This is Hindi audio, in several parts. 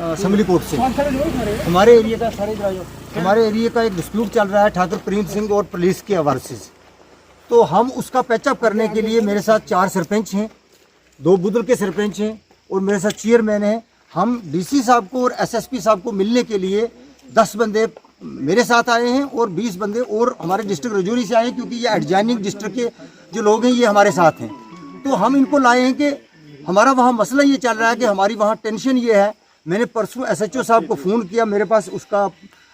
असम्बली कोर्ट से। हमारे एरिया का हमारे एरिया का एक डिस्प्यूट चल रहा है ठाकुर प्रेम सिंह और पुलिस के वर्सेस। तो हम उसका पैचअप करने के लिए मेरे साथ 4 सरपंच हैं, 2 बुदल के सरपंच हैं और मेरे साथ चेयरमैन है। हम डीसी साहब को और एसएसपी साहब को मिलने के लिए 10 बंदे मेरे साथ आए हैं और 20 बंदे और हमारे डिस्ट्रिक्ट रजौरी से आए हैं, क्योंकि ये एडजॉइनिंग डिस्ट्रिक्ट के जो लोग हैं ये हमारे साथ हैं। तो हम इनको लाए हैं कि हमारा वहाँ मसला ये चल रहा है कि हमारी वहाँ टेंशन ये है। मैंने परसों एसएचओ साहब को फ़ोन किया, मेरे पास उसका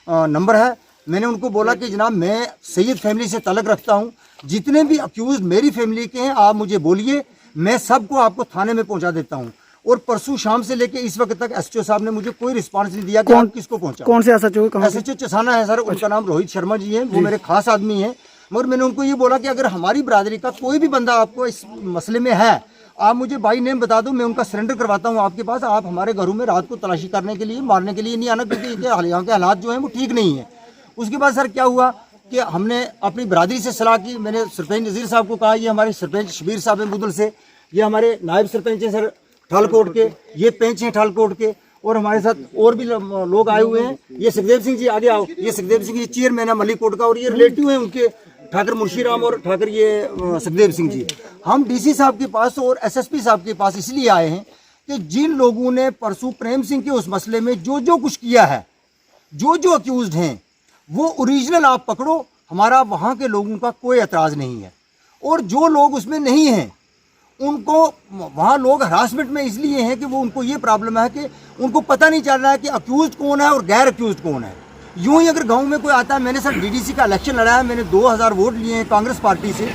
नंबर है। मैंने उनको बोला कि जनाब मैं सैयद फैमिली से तलक रखता हूँ, जितने भी अक्यूज़ मेरी फैमिली के हैं आप मुझे बोलिए, मैं सबको आपको थाने में पहुँचा देता हूँ। और परसों शाम से लेके इस वक्त तक एसएचओ साहब ने मुझे कोई रिस्पांस नहीं दिया कि आप किसको पहुँचा। कौन से एसएचओ? एसएचओ चसाना है सर, उनका नाम रोहित शर्मा जी है, वो मेरे खास आदमी हैं। मगर मैंने उनको ये बोला कि अगर हमारी बरादरी का कोई भी बंदा आपको इस मसले में है, आप मुझे बाई नेम बता दो, मैं उनका सरेंडर करवाता हूँ आपके पास। आप हमारे घरों में रात को तलाशी करने के लिए, मारने के लिए नहीं आना, क्योंकि यहाँ के हालात जो हैं वो ठीक नहीं है। उसके बाद सर क्या हुआ कि हमने अपनी बरादरी से सलाह की। मैंने सरपंच नज़ीर साहब को कहा, ये हमारे सरपंच शबीर साहब हैं बुदल से, ये हमारे नायब सरपंच हैं सर ठालकोट के, ये पेंच हैं ठालकोट के, और हमारे साथ और भी लोग आए हुए हैं। ये सुखदेव सिंह जी आगे आओ, ये सुखदेव सिंह जी चेयरमैन है मलिकोट का, और ये रिलेटिव हैं उनके ठाकर मुंशीराम और ठाकर ये सुखदेव सिंह जी। हम डीसी साहब के पास और एसएसपी साहब के पास इसलिए आए हैं कि जिन लोगों ने परसों प्रेम सिंह के उस मसले में जो कुछ किया है, जो अक्यूज्ड हैं, वो ओरिजिनल आप पकड़ो, हमारा वहाँ के लोगों का कोई एतराज़ नहीं है। और जो लोग उसमें नहीं हैं उनको, वहाँ लोग हरासमेंट में इसलिए हैं कि वो उनको ये प्रॉब्लम है कि उनको पता नहीं चल रहा है कि अक्यूज्ड कौन है और गैर अक्यूज्ड कौन है। यूं ही अगर गांव में कोई आता है, मैंने सर डीडीसी का इलेक्शन लड़ा है, मैंने 2000 वोट लिए हैं कांग्रेस पार्टी से,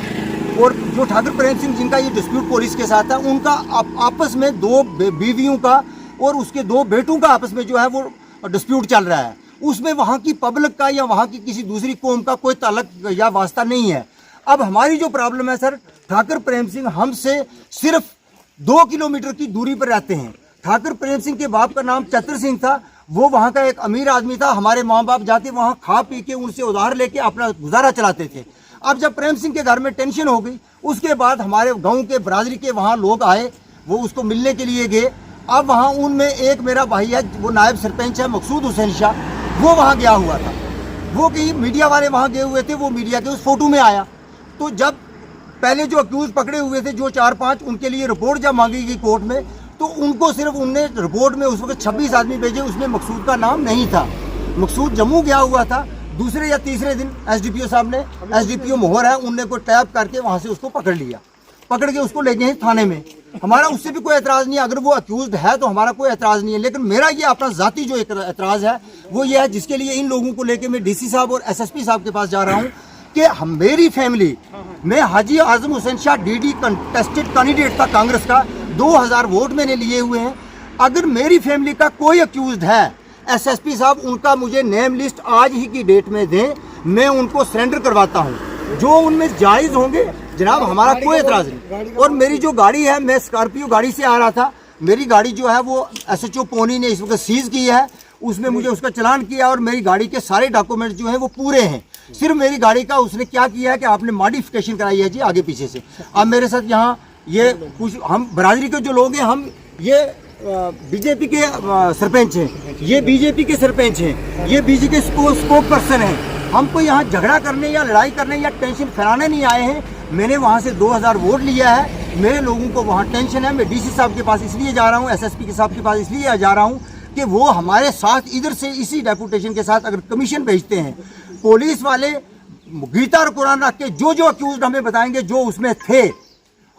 और जो ठाकुर प्रेम सिंह जिनका ये डिस्प्यूट पुलिस के साथ है, उनका आपस में 2 बीवियों का और उसके 2 बेटों का आपस में जो है वो डिस्प्यूट चल रहा है। उसमें वहाँ की पब्लिक का या वहाँ की किसी दूसरी कौम का कोई ताल्लुक या वास्ता नहीं है। अब हमारी जो प्रॉब्लम है सर, ठाकुर प्रेम सिंह हमसे सिर्फ 2 किलोमीटर की दूरी पर रहते हैं। ठाकुर प्रेम सिंह के बाप का नाम चतर सिंह था, वो वहाँ का एक अमीर आदमी था। हमारे माँ बाप जाके वहाँ खा पी के उनसे उधार लेके अपना गुजारा चलाते थे। अब जब प्रेम सिंह के घर में टेंशन हो गई, उसके बाद हमारे गांव के बरादरी के वहाँ लोग आए, वो उसको मिलने के लिए गए। अब वहाँ उनमें एक मेरा भाई है, वो नायब सरपंच है मकसूद हुसैन शाह, वो वहाँ गया हुआ था। वो कि मीडिया वाले वहाँ गए हुए थे, वो मीडिया के उस फोटो में आया। तो जब पहले जो अक्यूज पकड़े हुए थे, जो 4-5, उनके लिए रिपोर्ट जब मांगी गई कोर्ट में, तो उनको सिर्फ उनने रिपोर्ट में उस वक्त 26 आदमी भेजे, उसमें मकसूद का नाम नहीं था। मकसूद जम्मू गया हुआ था। दूसरे या तीसरे दिन एसडीपीओ साहब ने, एसडीपीओ मोहर है, उनने कोई टैप करके वहाँ से उसको पकड़ लिया, पकड़ के उसको ले गए थाने में। हमारा उससे भी कोई एतराज़ नहीं है, अगर वो अक्यूज्ड है तो हमारा कोई एतराज़ नहीं है। लेकिन मेरा ये अपना ज़ाती जो एतराज़ है वो ये है, जिसके लिए इन लोगों को लेकर मैं डीसी साहब और एसएसपी साहब के पास जा रहा हूँ कि मेरी फैमिली में हाजी आजम हुसैन शाह डीडी कंटेस्टेड कैंडिडेट था कांग्रेस का, 2000 वोट मैंने लिए हुए हैं। अगर मेरी फैमिली का कोई अक्यूज्ड है, एसएसपी साहब उनका मुझे नेम लिस्ट आज ही की डेट में दें, मैं उनको सरेंडर करवाता हूं। जो उनमें जायज़ होंगे जनाब, हमारा कोई एतराज़ नहीं। और मेरी जो गाड़ी है, मैं स्कॉर्पियो गाड़ी से आ रहा था, मेरी गाड़ी जो है वो एसएचओ पोनी ने इस वक्त सीज की है, उसमें मुझे उसका चालान किया और मेरी गाड़ी के सारे डॉक्यूमेंट जो हैं वो पूरे हैं। सिर्फ मेरी गाड़ी का उसने क्या किया है कि आपने मॉडिफिकेशन कराई है जी आगे पीछे से। अब मेरे साथ यहाँ ये कुछ हम बरादरी के जो लोग हैं, हम ये बीजेपी के सरपंच हैं, ये बीजेपी के सरपंच हैं, ये बीजेपी के स्कोप पर्सन हैं। हमको यहाँ झगड़ा करने या लड़ाई करने या टेंशन फैलाने नहीं आए हैं। मैंने वहाँ से 2000 वोट लिया है, मेरे लोगों को वहाँ टेंशन है। मैं डीसी साहब के पास इसलिए जा रहा हूँ, एसएसपी के साहब के पास इसलिए जा रहा हूँ कि वो हमारे साथ इधर से इसी डेपुटेशन के साथ अगर कमीशन भेजते हैं, पुलिस वाले गीता और कुरान रख के जो अक्यूज्ड हमें बताएंगे, जो उसमें थे,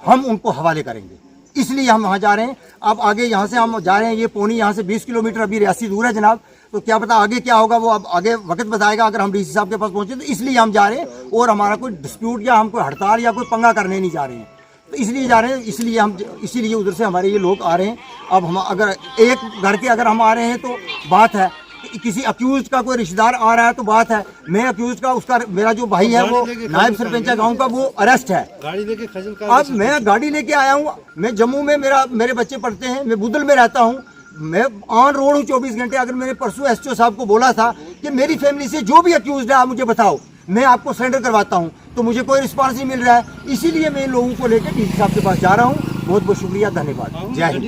हम उनको हवाले करेंगे। इसलिए हम वहाँ जा रहे हैं। अब आगे यहाँ से हम जा रहे हैं, ये पौनी यहाँ से 20 किलोमीटर अभी रियासी दूर है जनाब, तो क्या पता आगे क्या होगा, वो अब आगे वक्त बताएगा अगर हम डीसी साहब के पास पहुँचे। तो इसलिए हम जा रहे हैं, और हमारा कोई डिस्प्यूट या हम कोई हड़ताल या कोई पंगा करने नहीं जा रहे हैं, तो इसलिए जा रहे हैं। इसीलिए उधर से हमारे ये लोग आ रहे हैं। अब हम अगर एक घर के अगर हम आ रहे हैं तो बात है, किसी अक्यूज का कोई रिश्तेदार आ रहा है तो बात है। मैं अक्यूज का, उसका मेरा जो भाई है वो नायब सरपंच गांव का, वो अरेस्ट है। गाड़ी लेके अब मैं गाड़ी लेके आया हूँ, मैं जम्मू में मेरे बच्चे पढ़ते हैं, मैं बुदल में रहता हूँ, मैं ऑन रोड हूँ 24 घंटे। अगर मैंने परसों एसओ साहब को बोला था कि मेरी फैमिली से जो भी अक्यूज है आप मुझे बताओ, मैं आपको सरेंडर करवाता हूँ, तो मुझे कोई रिस्पांस नहीं मिल रहा है। इसीलिए मैं इन लोगों को लेकर डीसी साहब के पास जा रहा हूँ। बहुत बहुत शुक्रिया, धन्यवाद, जय हिंद।